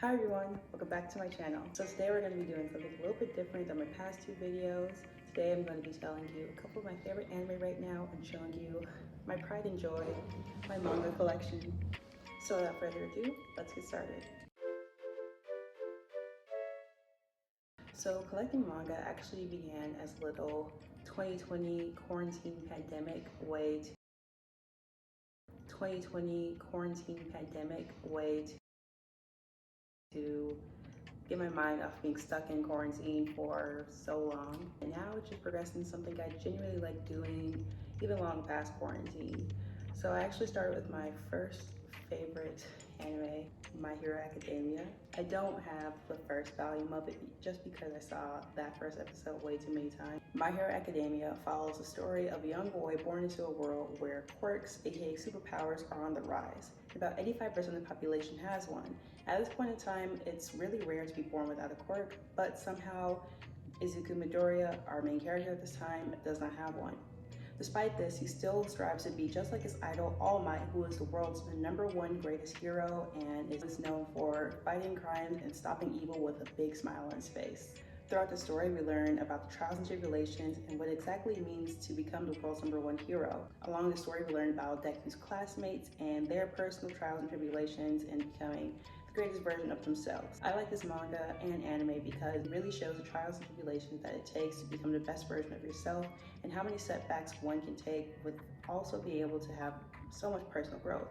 Hi everyone, welcome back to my channel. So today we're going to be doing something a little bit different than my past two videos. Today I'm going to be telling you a couple of my favorite anime right now and showing you my pride and joy, my manga collection. So without further ado, let's get started. So collecting manga actually began as a little 2020 quarantine pandemic way to get my mind off being stuck in quarantine for so long. And now it's just progressed into something I genuinely like doing even long past quarantine. So I actually started with my first favorite anime, My Hero Academia. I don't have the first volume of it just because I saw that first episode way too many times. My Hero Academia follows the story of a young boy born into a world where quirks, aka superpowers, are on the rise. About 85% of the population has one. At this point in time, it's really rare to be born without a quirk, but somehow Izuku Midoriya, our main character at this time, does not have one. Despite this, he still strives to be just like his idol, All Might, who is the world's #1 greatest hero and is known for fighting crime and stopping evil with a big smile on his face. Throughout the story, we learn about the trials and tribulations and what exactly it means to become the world's #1 hero. Along the story, we learn about Deku's classmates and their personal trials and tribulations in becoming the greatest version of themselves. I like this manga and anime because it really shows the trials and tribulations that it takes to become the best version of yourself and how many setbacks one can take with also be able to have so much personal growth.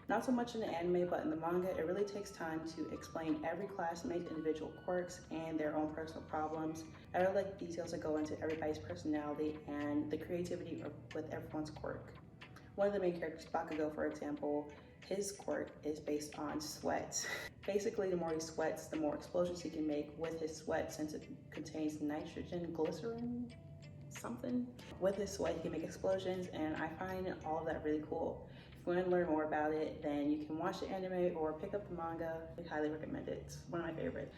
Not so much in the anime, but in the manga, it really takes time to explain every classmate's individual quirks and their own personal problems. I really like the details that go into everybody's personality and the creativity with everyone's quirk. One of the main characters, Bakugo, for example, his quirk is based on sweat. Basically, the more he sweats, the more explosions he can make with his sweat since it contains nitrogen glycerin, something. With his sweat, he can make explosions, and I find all of that really cool. If you want to learn more about it, then you can watch the anime or pick up the manga. I highly recommend it. It's one of my favorites.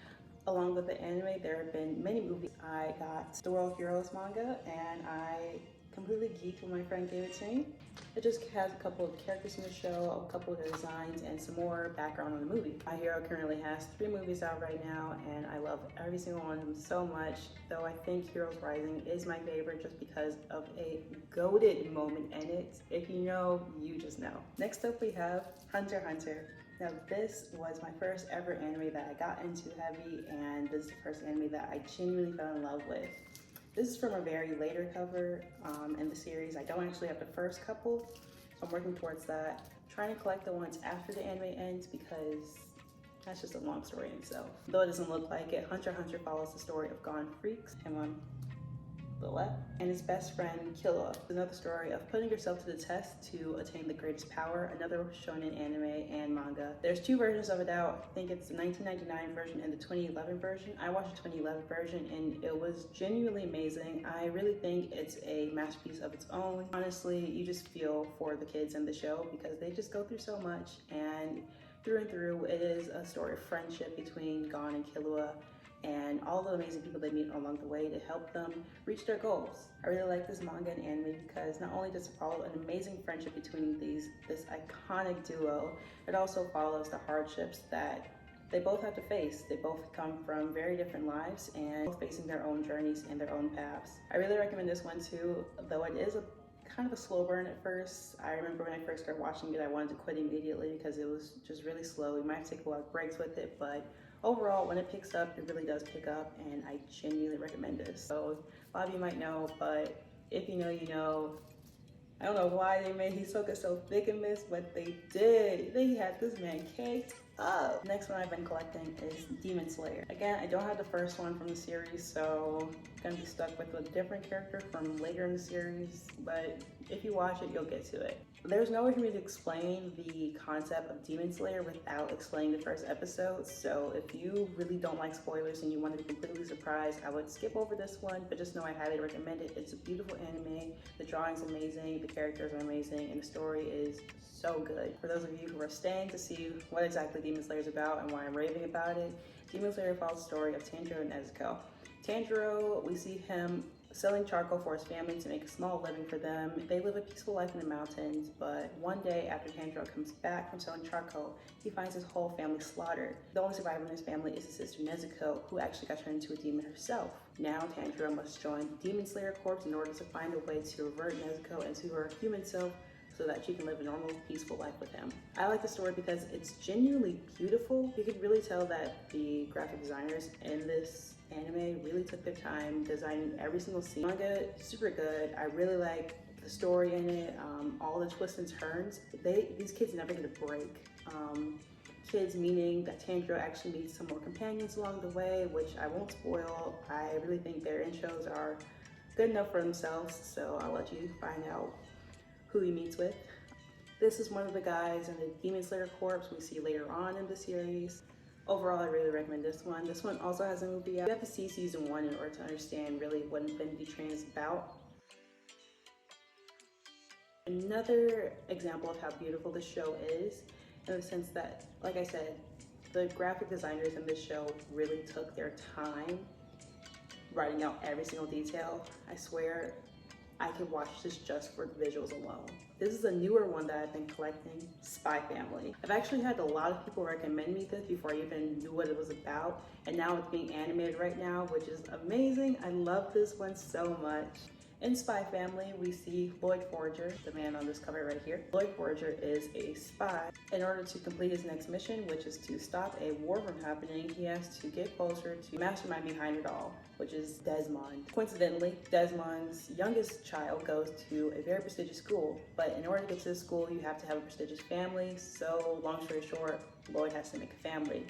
Along with the anime, there have been many movies. I got the World Heroes manga, and I completely geeked when my friend gave it to me. It just has a couple of characters in the show, a couple of their designs, and some more background on the movie. My Hero currently has 3 movies out right now, and I love every single one of them so much, though I think Heroes Rising is my favorite just because of a goated moment in it. If you know, you just know. Next up we have hunterxhunter. Now this was my first ever anime that I got into heavy, and this is the first anime that I genuinely fell in love with. This is from a very later cover in the series. I don't actually have the first couple, so I'm working towards that. I'm trying to collect the ones after the anime ends because that's just a long story in itself. Though it doesn't look like it, hunterxhunter follows the story of Gone Freaks, him on the left, and his best friend Kjugo. Another story of putting yourself to the test to attain the greatest power. Another shonen anime and manga. There's 2 versions of it out. I think it's the 1999 version and the 2011 version. I watched the 2011 version and it was genuinely amazing. I really think it's a masterpiece of its own. Honestly, you just feel for the kids in the show because they just go through so much, and through, it is a story of friendship between Gon and Killua and all the amazing people they meet along the way to help them reach their goals. I really like this manga and anime because not only does it follow an amazing friendship between this iconic duo, it also follows the hardships that they both have to face. They both come from very different lives and both facing their own journeys and their own paths. I really recommend this one too, though it is a kind of a slow burn at first. I remember when I first started watching it, I wanted to quit immediately because it was just really slow. You might have to take a lot of breaks with it, but overall, when it picks up, it really does pick up, and I genuinely recommend this. So a lot of you might know, but if you know, you know. I don't know why they made Hisoka so thick in this, but they did. They had this man caked up. Next one I've been collecting is Demon Slayer. Again, I don't have the first one from the series, so I'm gonna be stuck with a different character from later in the series, but if you watch it, you'll get to it. There's no way for me to explain the concept of Demon Slayer without explaining the first episode, so if you really don't like spoilers and you want to be completely surprised, I would skip over this one, but just know I highly recommend it. It's a beautiful anime, the drawing's amazing, the characters are amazing, and the story is so good. For those of you who are staying to see what exactly Demon Slayer is about and why I'm raving about it, Demon Slayer follows the story of Tanjiro and Nezuko. Tanjiro, we see him selling charcoal for his family to make a small living for them. They live a peaceful life in the mountains, but one day after Tanjiro comes back from selling charcoal, he finds his whole family slaughtered. The only survivor in his family is his sister Nezuko, who actually got turned into a demon herself. Now Tanjiro must join the Demon Slayer Corps in order to find a way to revert Nezuko into her human self so that she can live a normal, peaceful life with him. I like the story because it's genuinely beautiful. You could really tell that the graphic designers in this anime really took their time designing every single scene. Manga, super good. I really like the story in it, all the twists and turns. These kids never get a break. Kids meaning that Tanjiro actually meets some more companions along the way, which I won't spoil. I really think their intros are good enough for themselves, so I'll let you find out who he meets with. This is one of the guys in the Demon Slayer Corps we see later on in the series. Overall, I really recommend this one. This one also has a movie out. You have to see season 1 in order to understand really what Infinity Train is about. Another example of how beautiful this show is, in the sense that, like I said, the graphic designers in this show really took their time writing out every single detail. I swear, I could watch this just for the visuals alone. This is a newer one that I've been collecting, Spyxfamily. I've actually had a lot of people recommend me this before I even knew what it was about, and now it's being animated right now, which is amazing. I love this one so much. In Spyxfamily, we see Lloyd Forger, the man on this cover right here. Lloyd Forger is a spy. In order to complete his next mission, which is to stop a war from happening, he has to get closer to the mastermind behind it all, which is Desmond. Coincidentally, Desmond's youngest child goes to a very prestigious school, but in order to get to the school, you have to have a prestigious family, so long story short, Lloyd has to make a family.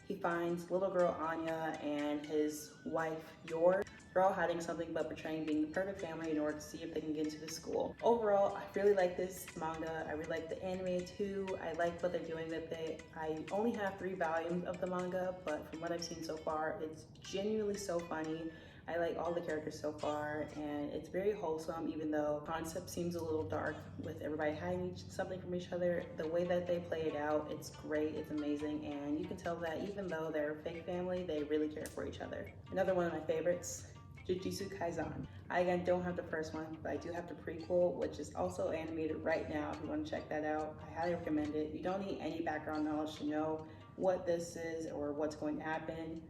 He finds little girl Anya and his wife Yor. They're all hiding something but portraying being the perfect family in order to see if they can get into the school. Overall, I really like this manga. I really like the anime too. I like what they're doing with it. I only have 3 volumes of the manga, but from what I've seen so far, it's genuinely so funny. I like all the characters so far, and it's very wholesome, even though the concept seems a little dark with everybody hiding something from each other. The way that they play it out, it's great, it's amazing, and you can tell that even though they're a fake family, they really care for each other. Another one of my favorites, Jiu Jitsu Kaizon. I again don't have the first one, but I do have the prequel, which is also animated right now. If you want to check that out, I highly recommend it. You don't need any background knowledge to know what this is or what's going to happen.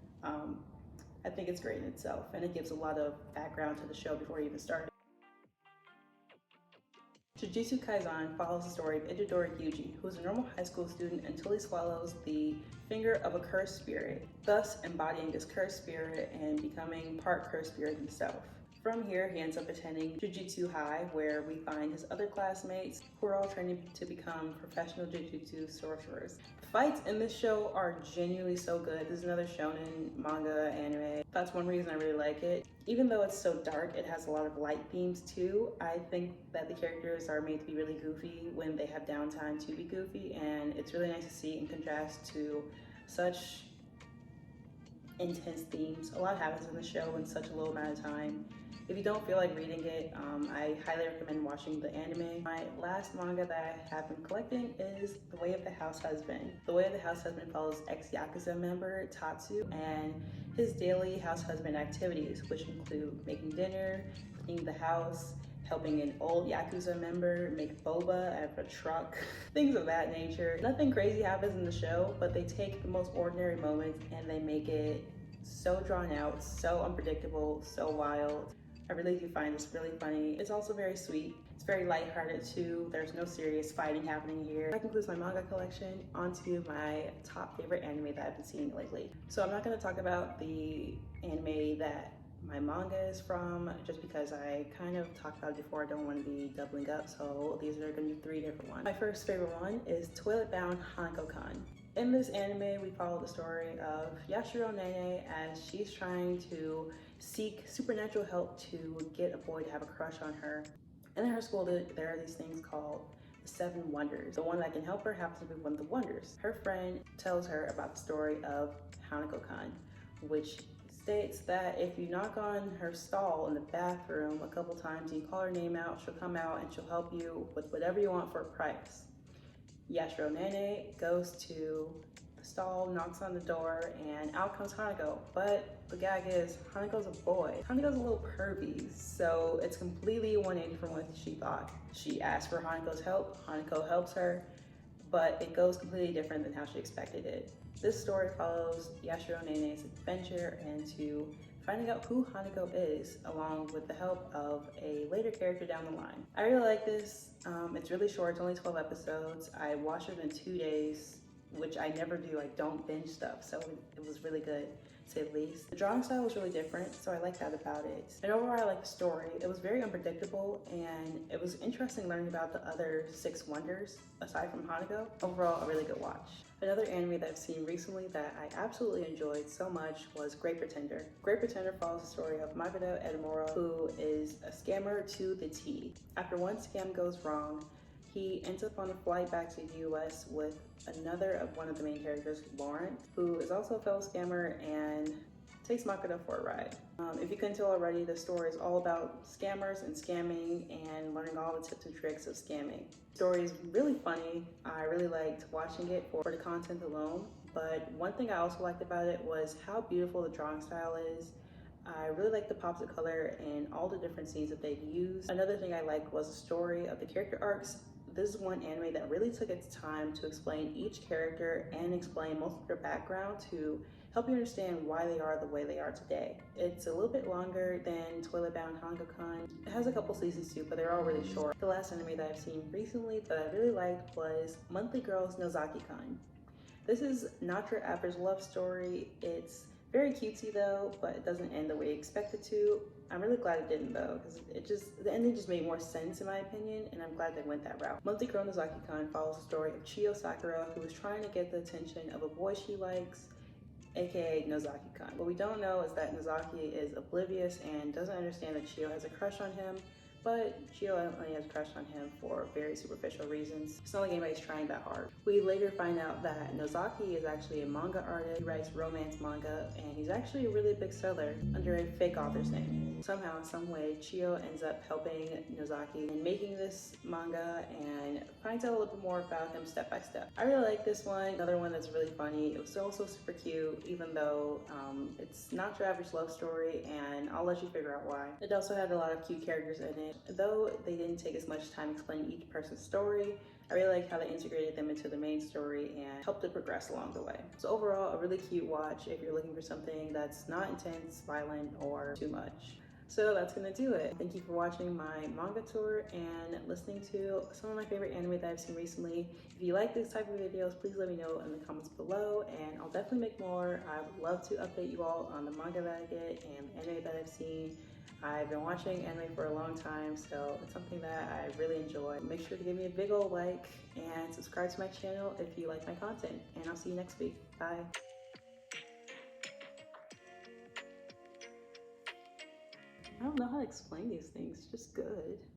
I think it's great in itself, and it gives a lot of background to the show before you even start. Jujutsu Kaizon follows the story of Itadori Yuji, who is a normal high school student until he swallows the finger of a cursed spirit, thus embodying this cursed spirit and becoming part cursed spirit himself. From here, he ends up attending Jujutsu High, where we find his other classmates who are all training to become professional jujutsu sorcerers. The fights in this show are genuinely so good. This is another shonen manga anime. That's one reason I really like it. Even though it's so dark, it has a lot of light themes too. I think that the characters are made to be really goofy when they have downtime to be goofy, and it's really nice to see in contrast to such intense themes. A lot happens in the show in such a low amount of time. If you don't feel like reading it, I highly recommend watching the anime. My last manga that I have been collecting is The Way of the Househusband. The Way of the Househusband follows ex-Yakuza member Tatsu and his daily house husband activities, which include making dinner, cleaning the house, helping an old Yakuza member make boba out of a truck, things of that nature. Nothing crazy happens in the show, but they take the most ordinary moments and they make it so drawn out, so unpredictable, so wild. I really do find this really funny. It's also very sweet. It's very lighthearted too. There's no serious fighting happening here. That concludes my manga collection. On to my top favorite anime that I've been seeing lately. So I'm not going to talk about the anime that my manga is from, just because I kind of talked about it before. I don't want to be doubling up, so these are going to be 3 different ones. My first favorite one is Toilet Bound Hanako-kan. In this anime, we follow the story of Yashiro Nene as she's trying to seek supernatural help to get a boy to have a crush on her. And in her school, there are these things called the 7 Wonders. The one that can help her happens to be one of the wonders. Her friend tells her about the story of Hanako-kan, which states that if you knock on her stall in the bathroom a couple times and you call her name out, she'll come out and she'll help you with whatever you want for a price. Yashiro Nene goes to stall, knocks on the door, and out comes Hanako. But the gag is, Hanako's a boy. Hanako's a little pervy, so it's completely 180 from what she thought. She asks for Hanako's help, Hanako helps her, but it goes completely different than how she expected it. This story follows Yashiro Nene's adventure into finding out who Hanako is, along with the help of a later character down the line. I really like this. It's really short, it's only 12 episodes. I watched it in 2 days, which I never do. I don't binge stuff, so it was really good, to say the least. The drawing style was really different, so I like that about it. And overall, I like the story. It was very unpredictable, and it was interesting learning about the other 6 wonders, aside from Hanako. Overall, a really good watch. Another anime that I've seen recently that I absolutely enjoyed so much was Great Pretender. Great Pretender follows the story of Makoto Edamura, who is a scammer to the T. After one scam goes wrong, he ends up on a flight back to the US with one of the main characters, Lawrence, who is also a fellow scammer and takes Makoto for a ride. If you couldn't tell already, the story is all about scammers and scamming and learning all the tips and tricks of scamming. The story is really funny. I really liked watching it for the content alone, but one thing I also liked about it was how beautiful the drawing style is. I really liked the pops of color and all the different scenes that they've used. Another thing I liked was the story of the character arcs. This is one anime that really took its time to explain each character and explain most of their background to help you understand why they are the way they are today. It's a little bit longer than Toilet Bound Hango-kun. It has a couple seasons too, but they're all really short. The last anime that I've seen recently that I really liked was Monthly Girls Nozaki-kun. This is not your average love story. It's very cutesy though, but it doesn't end the way you expect it to. I'm really glad it didn't though, because the ending just made more sense in my opinion, and I'm glad they went that route. Monthly Girl Nozaki-kun follows the story of Chiyo Sakura, who is trying to get the attention of a boy she likes, aka Nozaki-kun. What we don't know is that Nozaki is oblivious and doesn't understand that Chiyo has a crush on him, but Chiyo only has a crush on him for very superficial reasons. It's not like anybody's trying that hard. We later find out that Nozaki is actually a manga artist. He writes romance manga, and he's actually a really big seller under a fake author's name. Somehow, in some way, Chiyo ends up helping Nozaki in making this manga and finds out a little bit more about him step by step. I really like this one. Another one that's really funny. It was also super cute, even though it's not your average love story, and I'll let you figure out why. It also had a lot of cute characters in it. Though they didn't take as much time explaining each person's story, I really like how they integrated them into the main story and helped it progress along the way. So overall, a really cute watch if you're looking for something that's not intense, violent, or too much. So that's gonna do it. Thank you for watching my manga tour and listening to some of my favorite anime that I've seen recently. If you like this type of videos, please let me know in the comments below, and I'll definitely make more. I would love to update you all on the manga that I get and the anime that I've seen. I've been watching anime for a long time, so it's something that I really enjoy. Make sure to give me a big ol' like and subscribe to my channel if you like my content, and I'll see you next week. Bye. I don't know how to explain these things, just good.